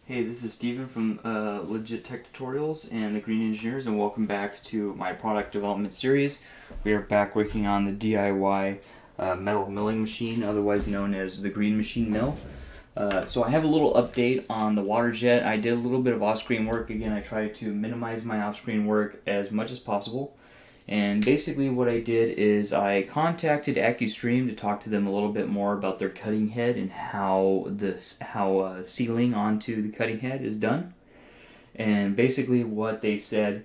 Hey, this is Steven from Legit Tech Tutorials and the Green Engineers, and welcome back to my product development series. We are back working on the DIY metal milling machine, otherwise known as the Green Machine Mill. So I have a little update on the water jet. I did a little bit of off-screen work. Again, I tried to minimize my off-screen work as much as possible. And basically what I did is I contacted AccuStream to talk to them a little bit more about their cutting head and how sealing onto the cutting head is done. And basically what they said,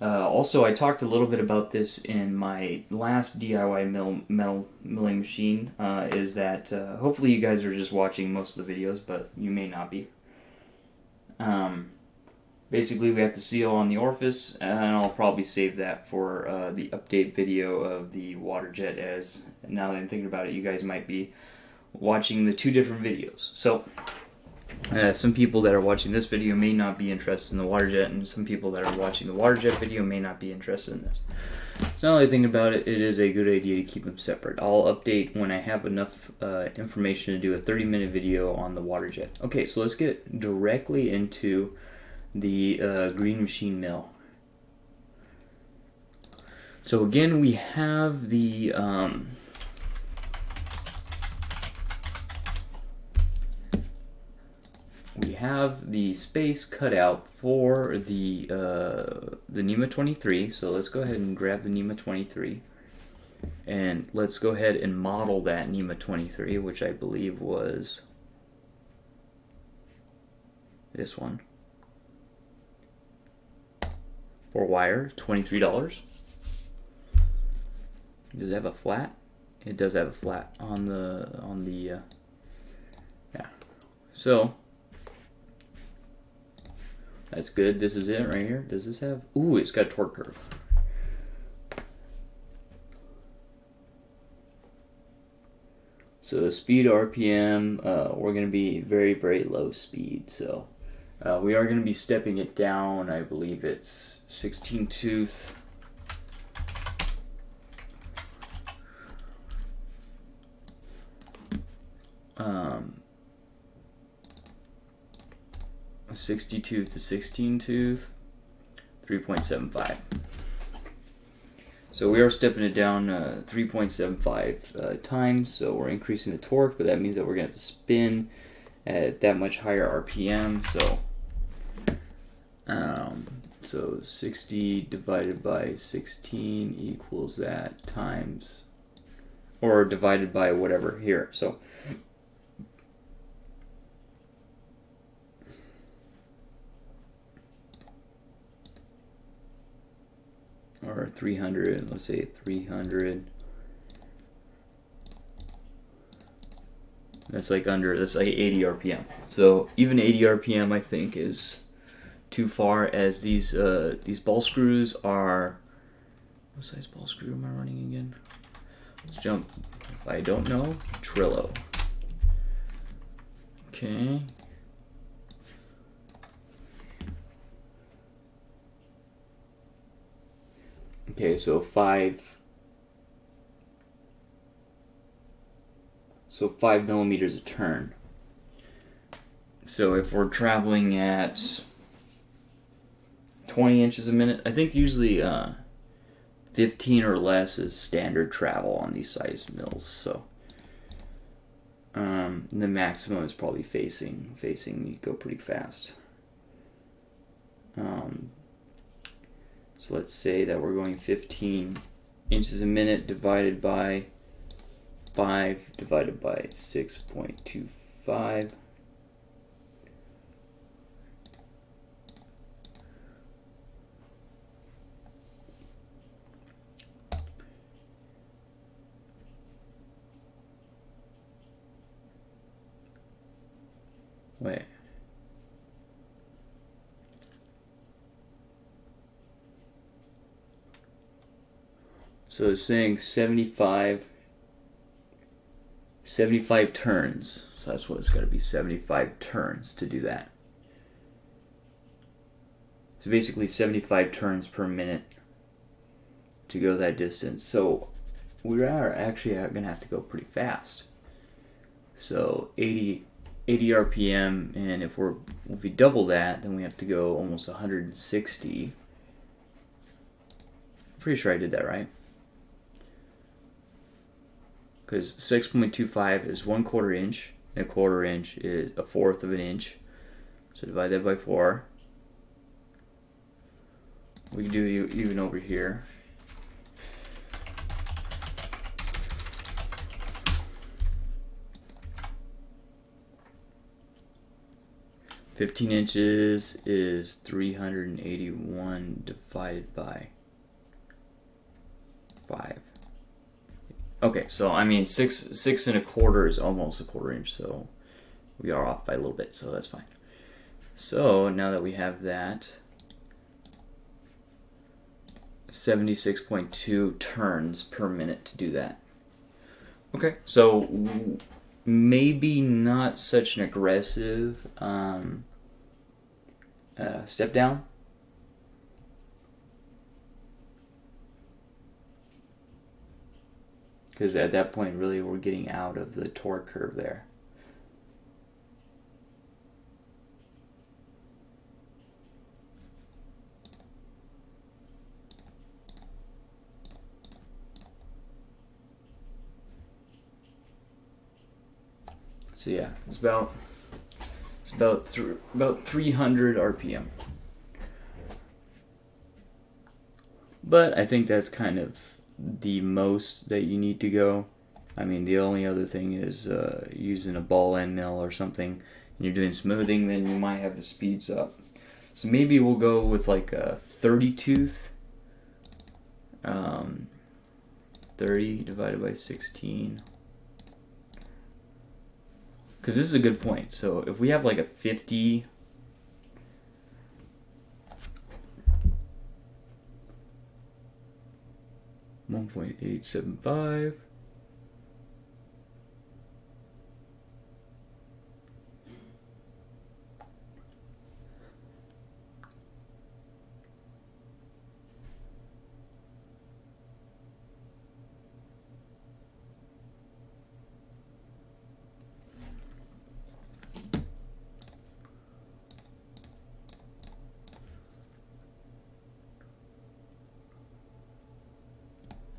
also I talked a little bit about this in my last DIY metal milling machine, is that hopefully you guys are just watching most of the videos, but you may not be. Basically, we have to seal on the orifice, and I'll probably save that for the update video of the water jet, as now that I'm thinking about it, you guys might be watching the two different videos. So, some people that are watching this video may not be interested in the water jet, and some people that are watching the water jet video may not be interested in this. So now that I think about it, it is a good idea to keep them separate. I'll update when I have enough information to do a 30-minute video on the water jet. Okay, so let's get directly into the Green Machine Mill. So again, we have the space cut out for the NEMA 23. So let's go ahead and grab the NEMA 23, and let's go ahead and model that NEMA 23, which I believe was this one. For wire, $23. Does it have a flat? It does have a flat on the yeah. So that's good. This is it right here. Does this have? Ooh, it's got a torque curve. So the speed RPM, we're going to be very, very low speed. So we are going to be stepping it down. I believe it's 16 tooth. A 60 tooth to 16 tooth, 3.75. So we are stepping it down 3.75 times. So we're increasing the torque, but that means that we're going to have to spin at that much higher RPM. So 60 divided by 16 equals that times, or divided by whatever here. So or 300, let's say 300. That's like 80 RPM. So even 80 RPM, I think, is too far, as these ball screws are. What size ball screw am I running again? Let's jump. If I don't know, Trillo. Okay. Okay, so 5 millimeters a turn. So if we're traveling at 20 inches a minute, I think usually 15 or less is standard travel on these size mills. So the maximum is probably facing. You go pretty fast. So let's say that we're going 15 inches a minute divided by 5 divided by 6.25. Wait. So it's saying 75 turns. So that's what it's got to be, 75 turns to do that. So basically 75 turns per minute to go that distance. So we are actually going to have to go pretty fast. So 80 80 RPM, and if we double that, then we have to go almost 160. I'm pretty sure I did that right. Because 6.25 is 1/4 inch, and 1/4 inch is 1/4 of an inch. So divide that by 4. We can do even over here. "15 inches is 381 divided by 5. Okay, so I mean 6 1/4 is almost 1/4 inch, so we are off by a little bit, so that's fine. So now that we have that, 76.2 turns per minute to do that. Okay, so maybe not such an aggressive step down. Because at that point, really, we're getting out of the torque curve there. So yeah, it's about 300 RPM. But I think that's kind of the most that you need to go. I mean, the only other thing is using a ball end mill or something, and you're doing smoothing, then you might have the speeds up. So maybe we'll go with like a 30 tooth. 30 divided by 16. Because this is a good point. So if we have like a 50... $1.875.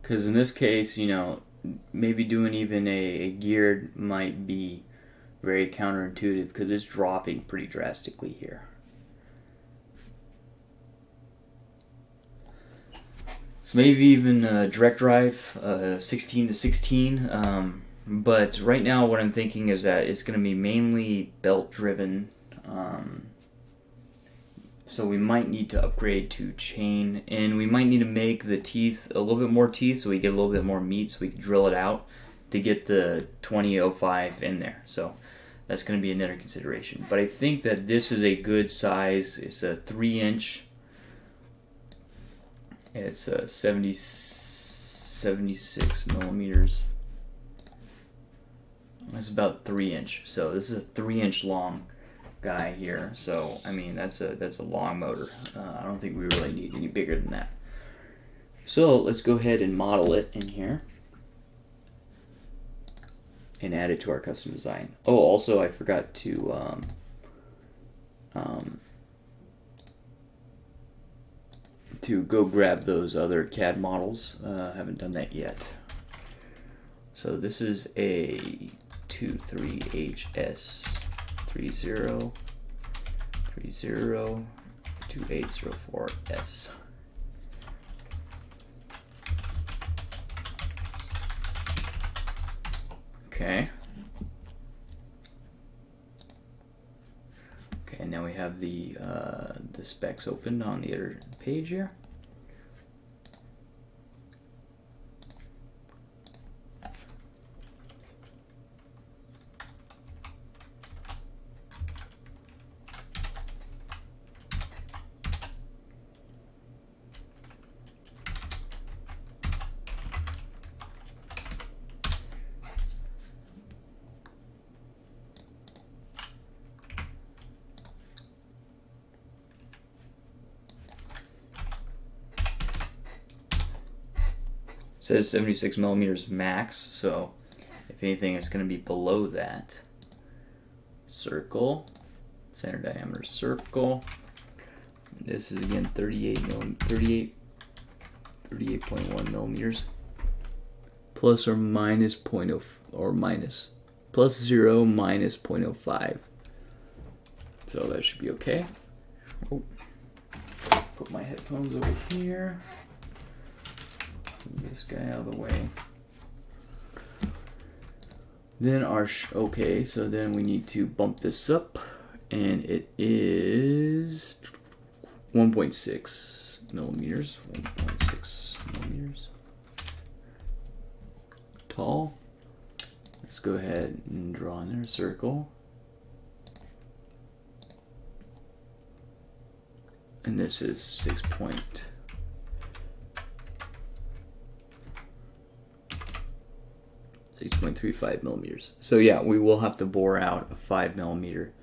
Because in this case, you know, maybe doing even a geared might be very counterintuitive because it's dropping pretty drastically here. So maybe even direct drive, 16 to 16. But right now what I'm thinking is that it's going to be mainly belt driven. So we might need to upgrade to chain, and we might need to make the teeth a little bit more teeth so we get a little bit more meat so we can drill it out to get the 2005 in there. So that's going to be another consideration. But I think that this is a good size. It's a 3-inch. It's a 76 millimeters. That's about 3-inch. So this is a 3-inch long guy here. So I mean that's a long motor. I don't think we really need any bigger than that. So let's go ahead and model it in here and add it to our custom design. Oh, also I forgot to go grab those other CAD models. Haven't done that yet. So this is a 23HS30302804S. Okay. Okay, and now we have the specs opened on the other page here. It says 76 millimeters max, so if anything, it's going to be below that. Let's circle, center diameter circle. This is again 38.1 millimeters, plus or minus 0.0 or minus plus 0 minus 0.05. So that should be okay. Oh. Put my headphones over here. Move this guy out of the way. Then okay, so then we need to bump this up, and it is 1.6 millimeters. 1.6 millimeters tall. Let's go ahead and draw another circle. And this is 6.35 millimeters. So yeah, we will have to bore out a 5 millimeter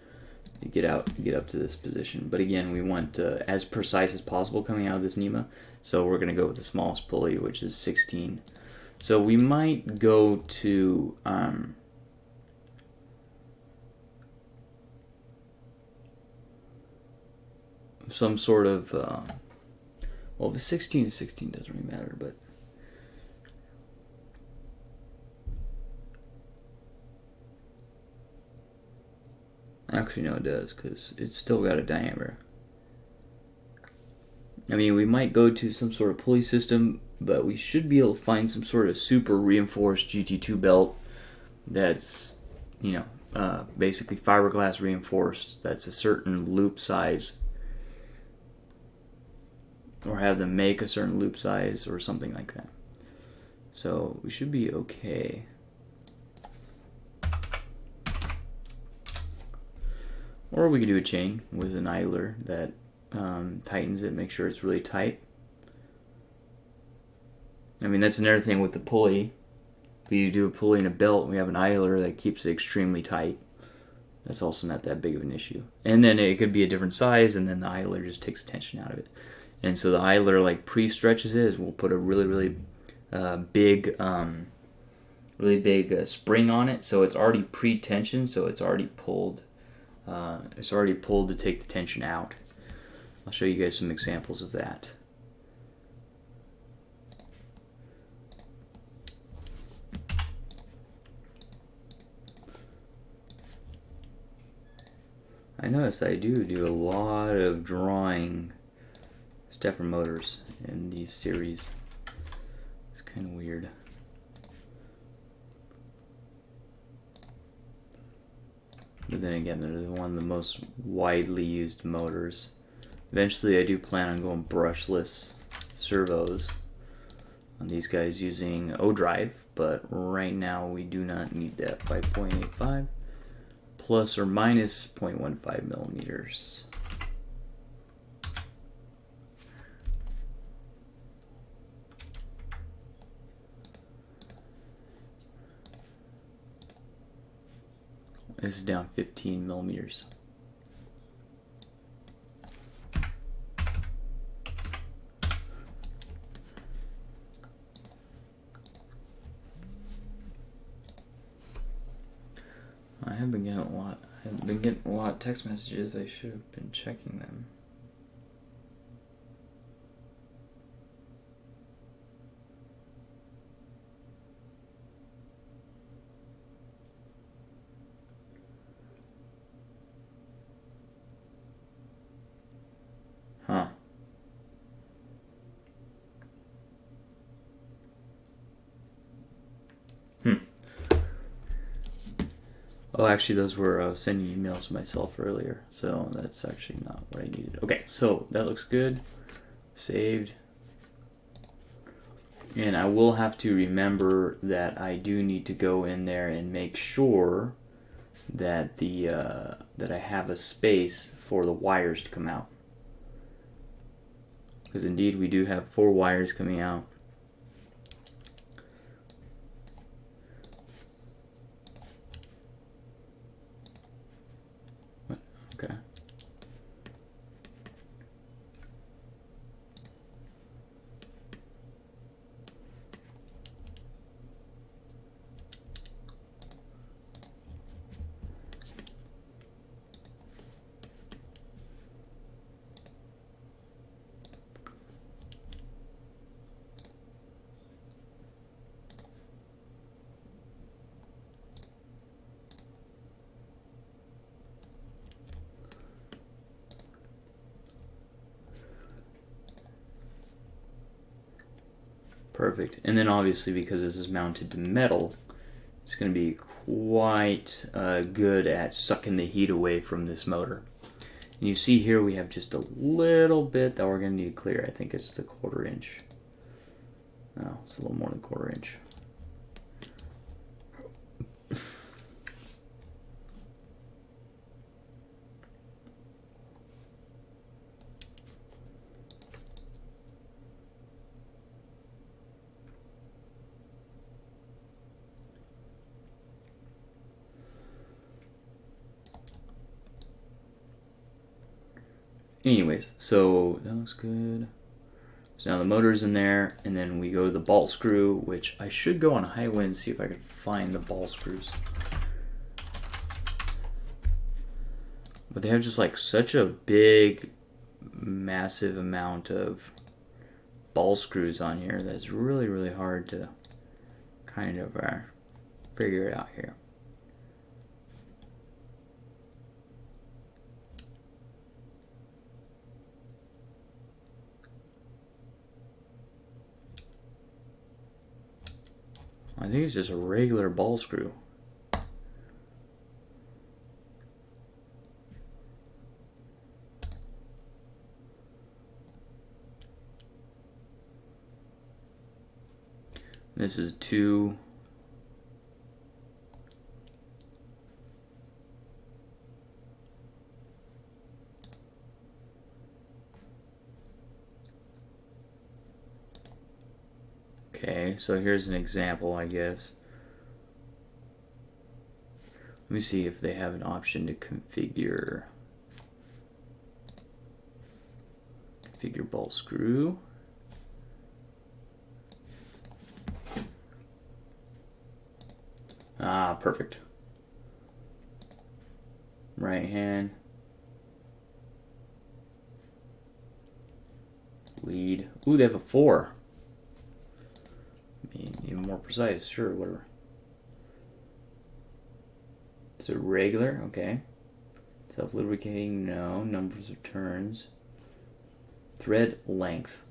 to get up to this position. But again, we want as precise as possible coming out of this NEMA. So we're gonna go with the smallest pulley, which is 16. So we might go to some sort of well, if it's 16 is 16, doesn't really matter, but actually no, it does, because it's still got a diameter. I mean, we might go to some sort of pulley system, but we should be able to find some sort of super reinforced GT2 belt that's, you know, basically fiberglass reinforced, that's a certain loop size, or have them make a certain loop size or something like that. So we should be okay. Or we could do a chain with an idler that tightens it, make sure it's really tight. I mean, that's another thing with the pulley. If you do a pulley and a belt, we have an idler that keeps it extremely tight. That's also not that big of an issue. And then it could be a different size, and then the idler just takes tension out of it. And so the idler like pre-stretches it. We'll put a really big spring on it, so it's already pre-tensioned, so it's already pulled. It's already pulled to take the tension out. I'll show you guys some examples of that. I notice I do a lot of drawing stepper motors in these series. It's kind of weird. But then again, they're one of the most widely used motors. Eventually I do plan on going brushless servos on these guys using O-Drive, but right now we do not need that by 0.85 plus or minus 0.15 millimeters. This is down 15 millimeters. I have been getting a lot. I've been getting a lot of text messages. I should have been checking them. Huh. Oh, actually, those were sending emails to myself earlier, so that's actually not what I needed. Okay, so that looks good. Saved. And I will have to remember that I do need to go in there and make sure that that I have a space for the wires to come out. Because indeed, we do have 4 wires coming out. Okay. Perfect. And then obviously because this is mounted to metal, it's going to be quite good at sucking the heat away from this motor. And you see here we have just a little bit that we're going to need to clear. I think it's the 1/4 inch. No, it's a little more than 1/4 inch. Anyways, so that looks good. So now the motor's in there, and then we go to the ball screw, which I should go on high wind and see if I can find the ball screws. But they have just like such a big, massive amount of ball screws on here that it's really, really hard to kind of figure it out here. I think it's just a regular ball screw. This is 2. Okay, so here's an example, I guess. Let me see if they have an option to configure ball screw. Ah, perfect. Right hand. Lead. Ooh, they have a 4. I mean, even more precise, sure, whatever. So regular, okay. Self-lubricating, no. Numbers of turns. Thread length.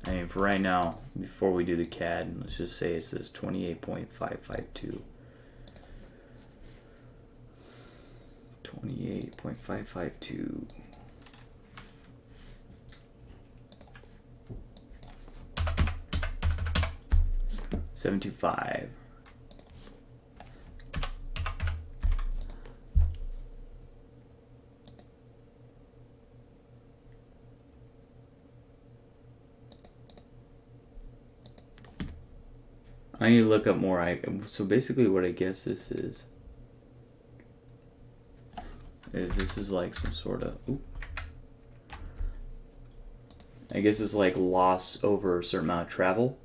I mean, for right now, before we do the CAD, let's just say it says 28.552. 28.552. $725. I need to look up more. So basically what I guess this is this is like some sort of, I guess it's like loss over a certain amount of travel.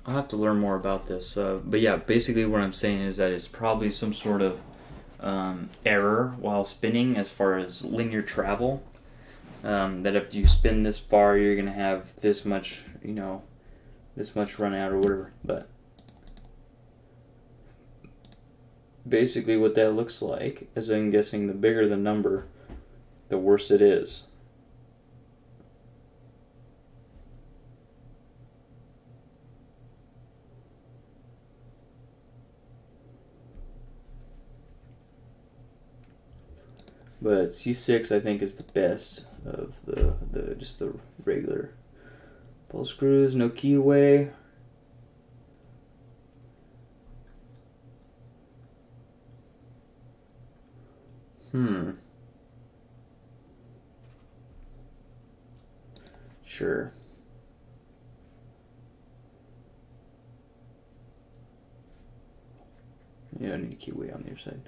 I'll have to learn more about this. But yeah, basically what I'm saying is that it's probably some sort of error while spinning as far as linear travel. That if you spin this far, you're going to have this much, this much run out or whatever. But basically what that looks like is, I'm guessing the bigger the number, the worse it is. But C6 I think is the best of the just the regular ball screws, no keyway. Sure. You don't need a keyway on the other side.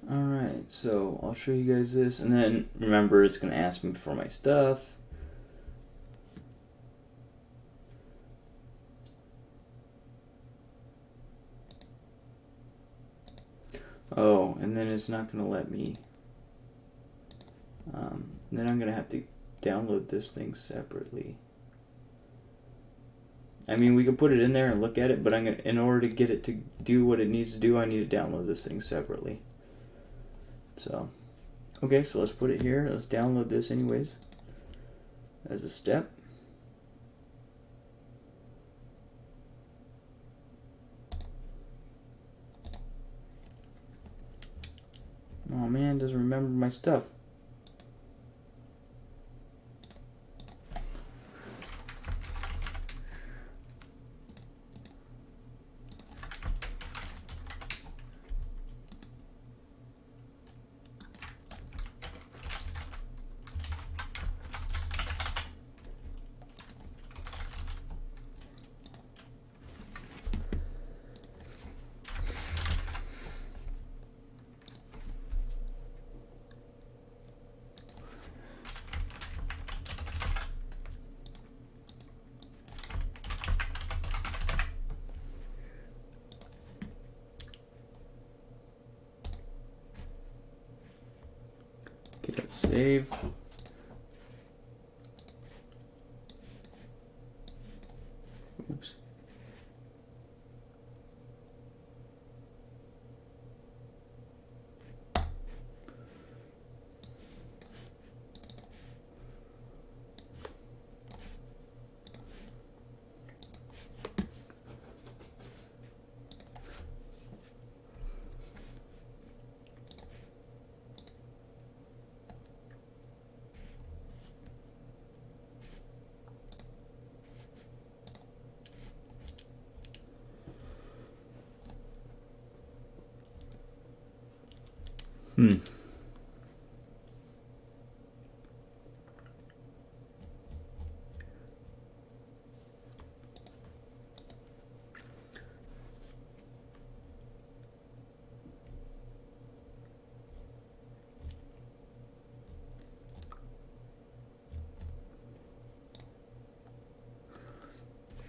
Alright, so I'll show you guys this, and then remember it's going to ask me for my stuff. Oh, and then it's not going to let me. Then I'm going to have to download this thing separately. I mean, we can put it in there and look at it, but in order to get it to do what it needs to do, I need to download this thing separately. So, okay, so let's put it here. Let's download this anyways as a step. Oh man, it doesn't remember my stuff. Okay, let's save. Oops.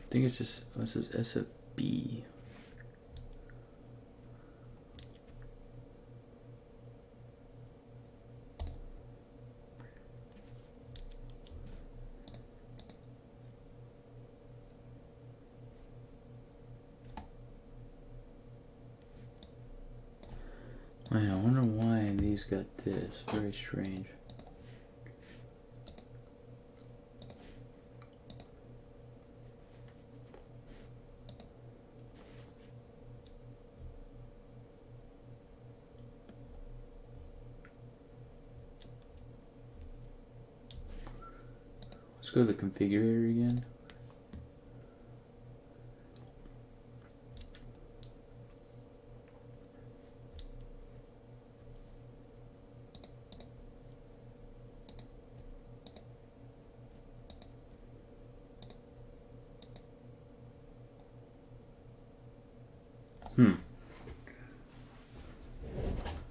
I think it's just, this is SFB. Man, I wonder why these got this. Very strange. Let's go to the configurator again.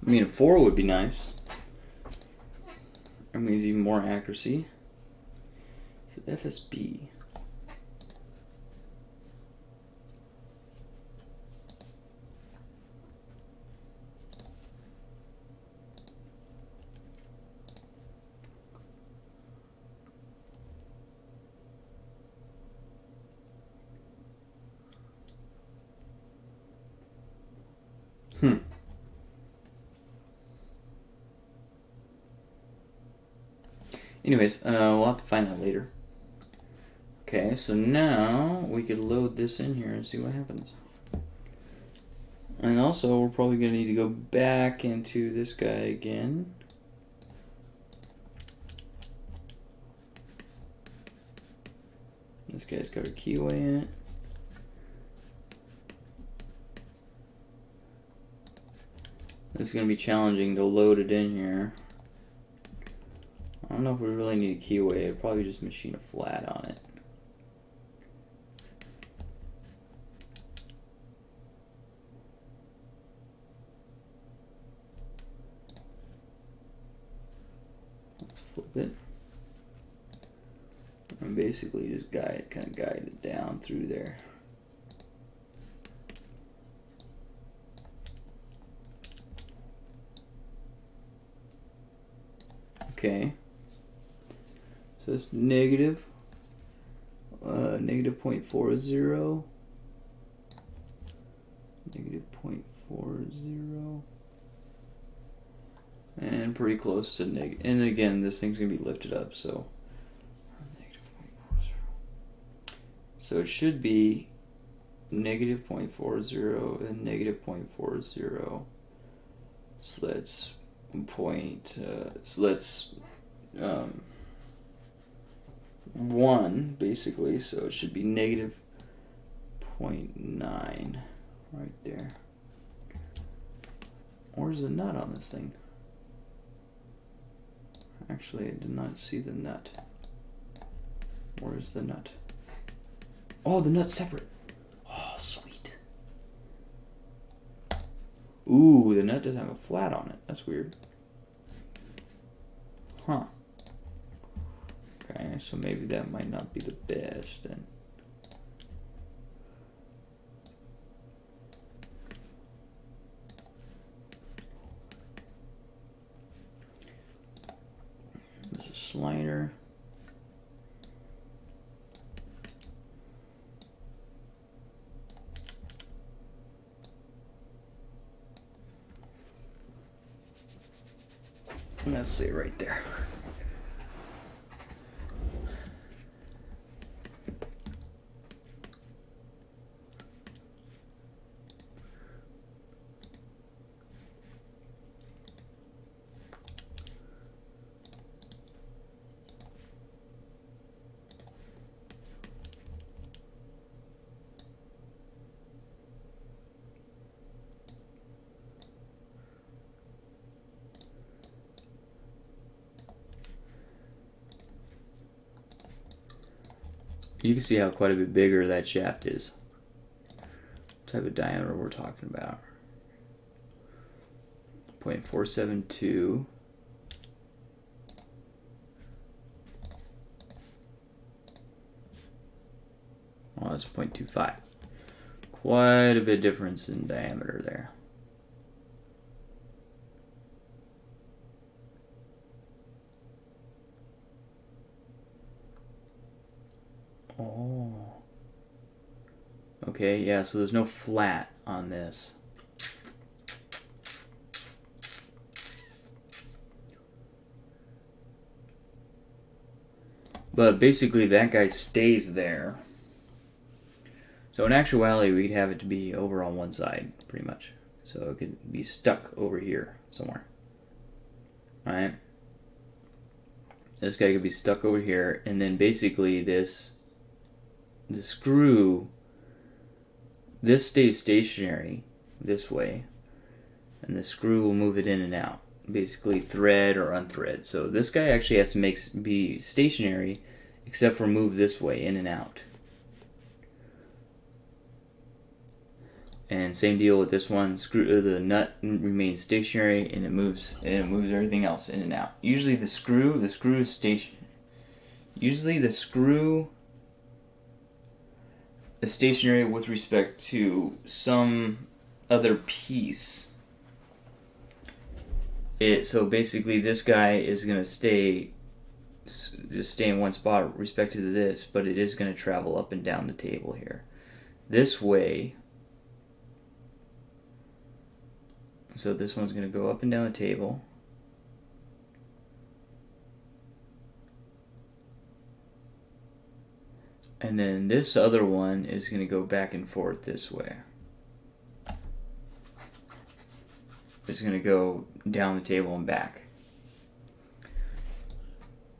I mean, a 4 would be nice. That means even more accuracy. FSB. Anyways, we'll have to find out later. Okay, so now we could load this in here and see what happens. And also, we're probably going to need to go back into this guy again. This guy's got a keyway in it. It's going to be challenging to load it in here. I don't know if we really need a keyway. I'd probably just machine a flat on it. Let's flip it. And basically just kind of guide it down through there. Okay. So it's negative 0.40, negative 0.40, and pretty close to negative. And again, this thing's gonna be lifted up, so negative 0.40. So it should be negative 0.40 and negative 0.40. So that's one basically, so it should be negative 0.9 right there. Where's the nut on this thing? Actually, I did not see the nut. Where's the nut? Oh, the nut's separate. Oh, sweet. Ooh, the nut doesn't have a flat on it. That's weird. Huh. Okay, so maybe that might not be the best then. There's a slider. Let's see right there. You can see how quite a bit bigger that shaft is. What type of diameter we're talking about. 0.472. Oh, that's 0.25. Quite a bit difference in diameter there. Oh. Okay, yeah, so there's no flat on this. But basically that guy stays there. So in actuality, we'd have it to be over on one side, pretty much. So it could be stuck over here somewhere. Alright? This guy could be stuck over here, and then basically the screw, this stays stationary this way, and the screw will move it in and out, basically thread or unthread. So this guy actually has to be stationary, except for move this way in and out. And same deal with this one. The nut remains stationary, and it moves everything else in and out. Usually the screw is stationary. Usually the screw is stationary with respect to some other piece. So basically this guy is going to just stay in one spot with respect to this, but it is going to travel up and down the table here. This way, So this one's going to go up and down the table. And then this other one is going to go back and forth this way. It's going to go down the table and back.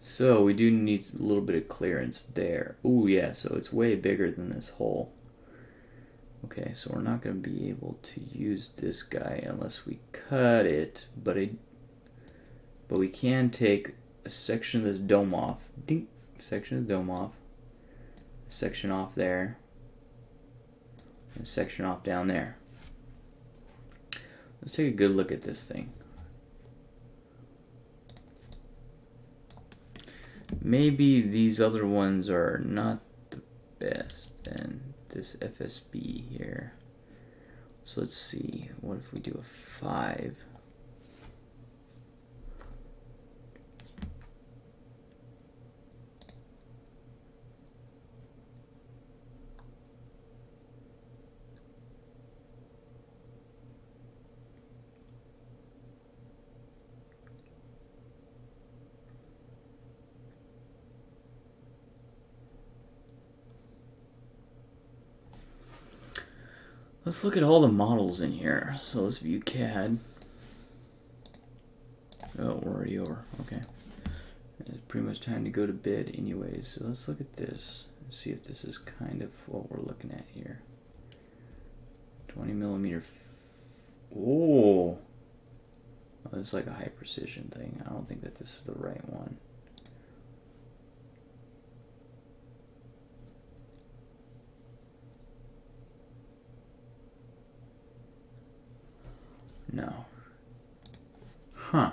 So we do need a little bit of clearance there. Ooh, yeah, so it's way bigger than this hole. Okay, so we're not going to be able to use this guy unless we cut it, but we can take a section of this dome off. Ding, section of the dome off. Section off there. And a section off down there. Let's take a good look at this thing. Maybe these other ones are not the best, and this FSB here. So let's see, what if we do a 5? Let's look at all the models in here. So let's view CAD. Oh, we're already over. Okay. It's pretty much time to go to bed anyways. So let's look at this and see if this is kind of what we're looking at here. 20 millimeter. Oh, it's like a high precision thing. I don't think that this is the right one. No. Huh.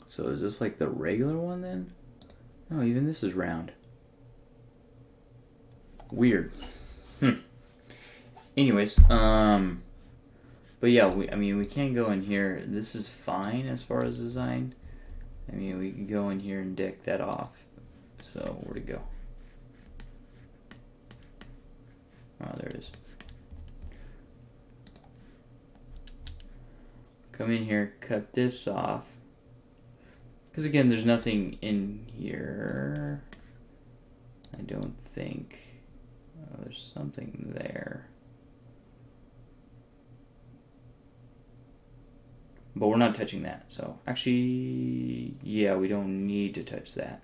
So is this like the regular one then? No, even this is round. Weird. Anyways, but yeah, I mean, we can go in here. This is fine as far as design. I mean, we can go in here and deck that off. So, where'd it go? Oh, there it is. Come in here, cut this off. Because again, there's nothing in here. I don't think. Oh, there's something there. But we're not touching that. So actually, yeah, we don't need to touch that.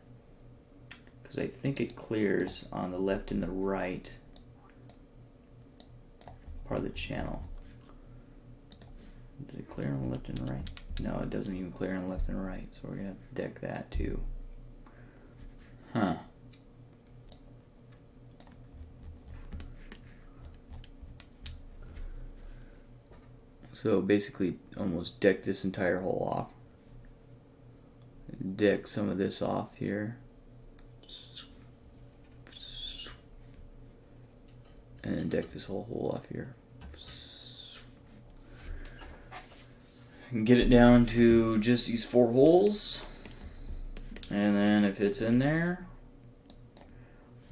Because I think it clears on the left and the right part of the channel. Does it clear on the left and the right? No, it doesn't even clear on the left and the right. So we're going to deck that too. Huh. So basically almost deck this entire hole off. Deck some of this off here. And then deck this whole hole off here. And get it down to just these 4 holes. And then if it's in there,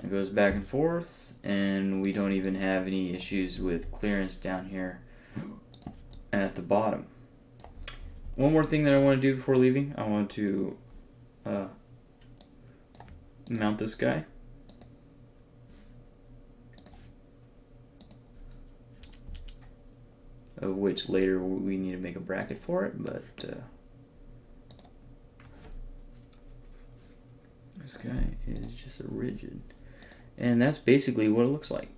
it goes back and forth. And we don't even have any issues with clearance down here at the bottom. One more thing that I want to do before leaving, I want to mount this guy. Of which later we need to make a bracket for it, but this guy is just a rigid. And that's basically what it looks like.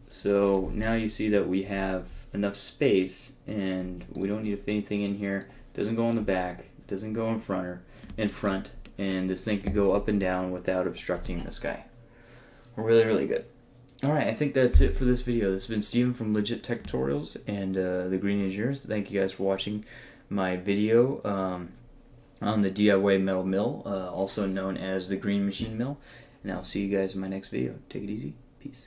So now you see that we have enough space and we don't need to fit anything in here. It doesn't go on the back, it doesn't go in front, and this thing can go up and down without obstructing the sky. Really, really good. Alright, I think that's it for this video. This has been Steven from Legit Tech Tutorials and the Green Engineers. Thank you guys for watching my video on the DIY metal mill, also known as the Green Machine Mill. And I'll see you guys in my next video. Take it easy. Peace.